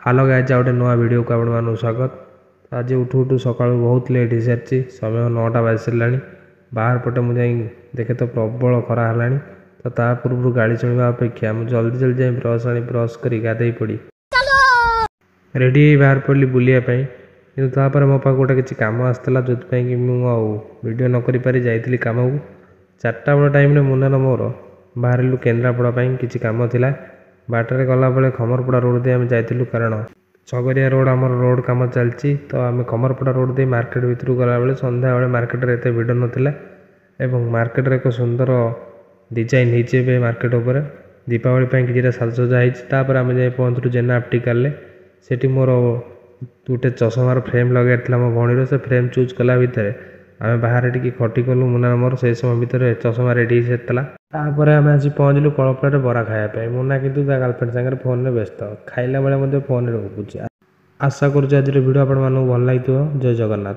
Hello guys गोटे नुआ video को आपको स्वागत। आज उठू उठू सका बहुत लेट हो सारी समय 9टा बाजि सारा बाहर पटे मुझे देखे तो प्रबल खरा है तो ता पूर्व गाड़ी चलवा अपेक्षा मुझे जल्दी जल्दी जाए ब्रश कर गाधे पड़ी रेडी बाहर पड़ी बुलायापी कि मो पाक गोटे किसी कम आसाला जो कि वीडियो नक जाइली कम को 4टा बेल टाइम मुन्नार मोर बाहर केन्द्रापड़ा किसी कम थिला बाटर गला बेले खमरपड़ा रोड दे आम जाइलु कारण छगरिया रोड आमर रोड कम चलती तो आम खमरपड़ा रोड दे मार्केट भितर गला बेले संध्या बेले मार्केट रे एते भिड़ नथिला एवं मार्केट रे एक सुंदर डिजाइन होइछे मार्केट उपर दीपावली कि साजसजा होती आम जाए पहुँचलु जेना ऑप्टिकल सेठी मोर गोटे चश्मार फ्रेम लगे मो भणीर से फ्रेम चूज कला भितर आम बाहर टी खटी कलु मुना मोर से समय भितर चश्मा रेडी होता आम आज पहुँचलु कलपड़ा बरा खायापी मुना कितु गर्लफ्रेंड सागर फोन में व्यस्त खाइला बेले फोन रे गपुची। आशा करुँ आज वीडियो आप भल लगी। जय जगन्नाथ।